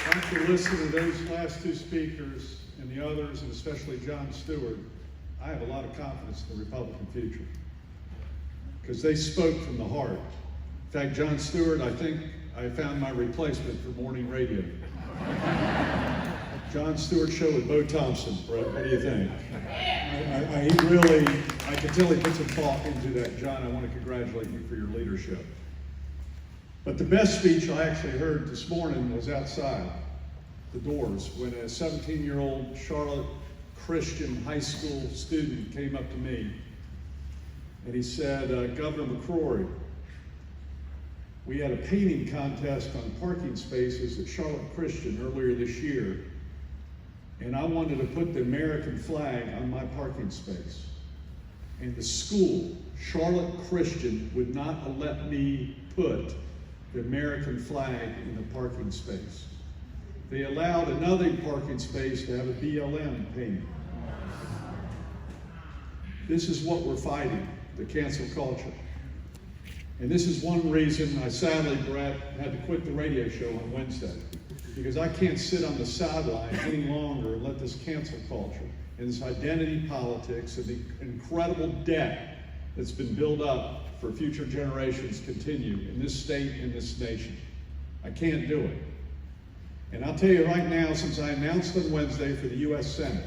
After listening to those last two speakers and the others, and especially John Stewart, I have a lot of confidence in the Republican future because they spoke from the heart. In fact, John Stewart, I think I found my replacement for morning radio. John Stewart show with Bo Thompson, Brett, what do you think? I can tell he put some thought into that. John, I want to congratulate you for your leadership. But the best speech I actually heard this morning was outside the doors when a 17-year-old Charlotte Christian high school student came up to me and he said, Governor McCrory, we had a painting contest on parking spaces at Charlotte Christian earlier this year, and I wanted to put the American flag on my parking space. And the school, Charlotte Christian, would not let me put the American flag in the parking space. They allowed another parking space to have a BLM painting. This is what we're fighting, the cancel culture. And this is one reason I sadly, Brett, had to quit the radio show on Wednesday, because I can't sit on the sideline any longer and let this cancel culture and this identity politics and the incredible debt that's been built up for future generations continue in this state and this nation. I can't do it. And I'll tell you right now, since I announced on Wednesday for the U.S. Senate,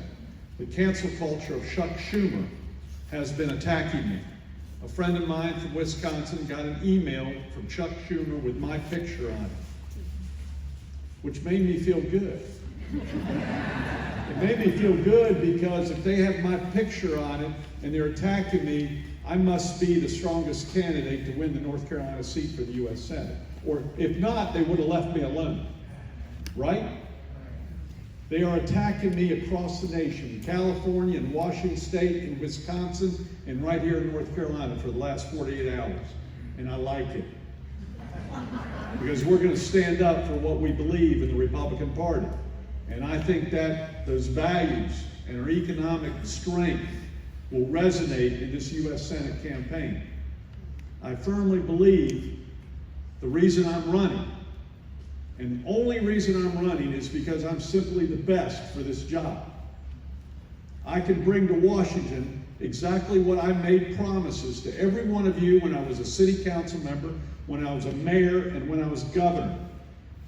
the cancel culture of Chuck Schumer has been attacking me. A friend of mine from Wisconsin got an email from Chuck Schumer with my picture on it, which made me feel good. It made me feel good because if they have my picture on it and they're attacking me, I must be the strongest candidate to win the North Carolina seat for the U.S. Senate. Or if not, they would have left me alone, right? They are attacking me across the nation, California and Washington State and Wisconsin and right here in North Carolina for the last 48 hours. And I like it. Because we're going to stand up for what we believe in the Republican Party. And I think that those values and our economic strength will resonate in this U.S. Senate campaign. I firmly believe the reason I'm running, and the only reason I'm running, is because I'm simply the best for this job. I can bring to Washington exactly what I made promises to every one of you when I was a city council member, when I was a mayor, and when I was governor.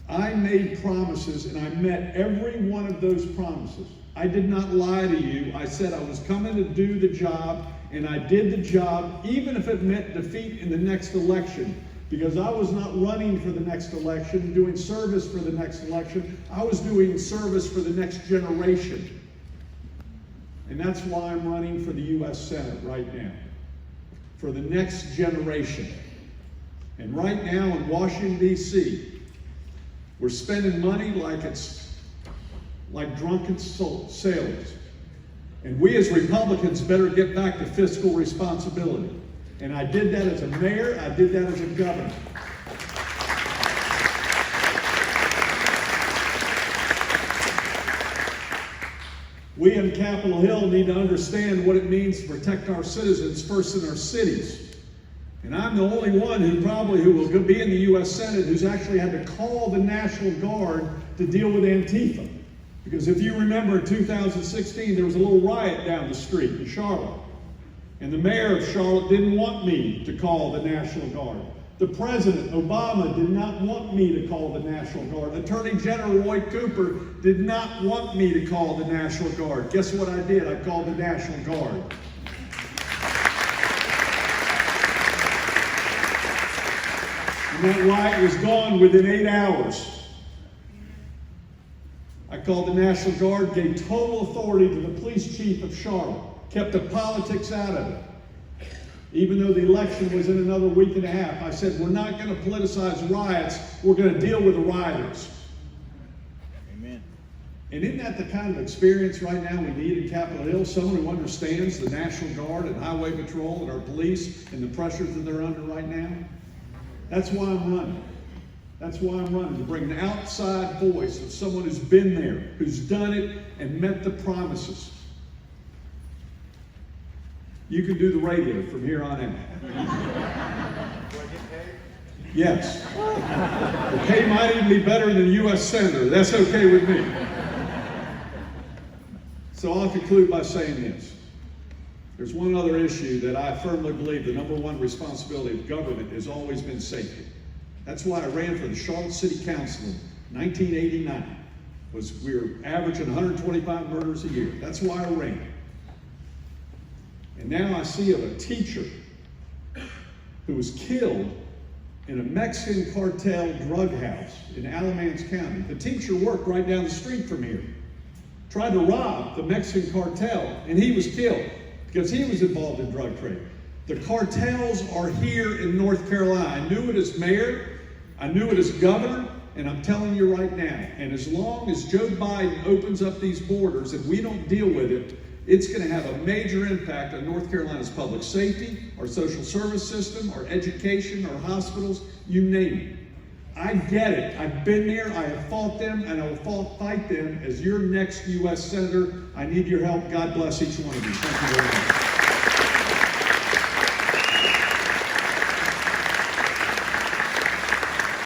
I made promises and I met every one of those promises. I did not lie to you. I said I was coming to do the job, and I did the job, even if it meant defeat in the next election. Because I was not running for the next election, doing service for the next election. I was doing service for the next generation. And that's why I'm running for the U.S. Senate right now, for the next generation. And right now in Washington, D.C., we're spending money like it's like drunken sailors. And we as Republicans better get back to fiscal responsibility. And I did that as a mayor, I did that as a governor. We in Capitol Hill need to understand what it means to protect our citizens first in our cities. And I'm the only one who will be in the U.S. Senate who's actually had to call the National Guard to deal with Antifa. Because if you remember in 2016, there was a little riot down the street in Charlotte. And the mayor of Charlotte didn't want me to call the National Guard. The President, Obama, did not want me to call the National Guard. Attorney General Roy Cooper did not want me to call the National Guard. Guess what I did? I called the National Guard. And that riot was gone within 8 hours. I called the National Guard, gave total authority to the police chief of Charlotte, kept the politics out of it. Even though the election was in another week and a half, I said, we're not going to politicize riots, we're going to deal with the rioters. Amen. And isn't that the kind of experience right now we need in Capitol Hill? Someone who understands the National Guard and Highway Patrol and our police and the pressures that they're under right now? That's why I'm running. That's why I'm running, to bring an outside voice of someone who's been there, who's done it, and met the promises. You can do the radio from here on out. Yes. The pay might even be better than a U.S. Senator. That's okay with me. So I'll conclude by saying this. There's one other issue that I firmly believe the number one responsibility of government has always been safety. That's why I ran for the Charlotte City Council in 1989. We were averaging 125 murders a year. That's why I ran. And now I see of a teacher who was killed in a Mexican cartel drug house in Alamance County. The teacher worked right down the street from here. Tried to rob the Mexican cartel, and he was killed because he was involved in drug trade. The cartels are here in North Carolina. I knew it as mayor, I knew it as governor, and I'm telling you right now, and as long as Joe Biden opens up these borders and we don't deal with it, it's going to have a major impact on North Carolina's public safety, our social service system, our education, our hospitals, you name it. I get it. I've been there. I have fought them, and I will fight them as your next U.S. Senator. I need your help. God bless each one of you. Thank you very much.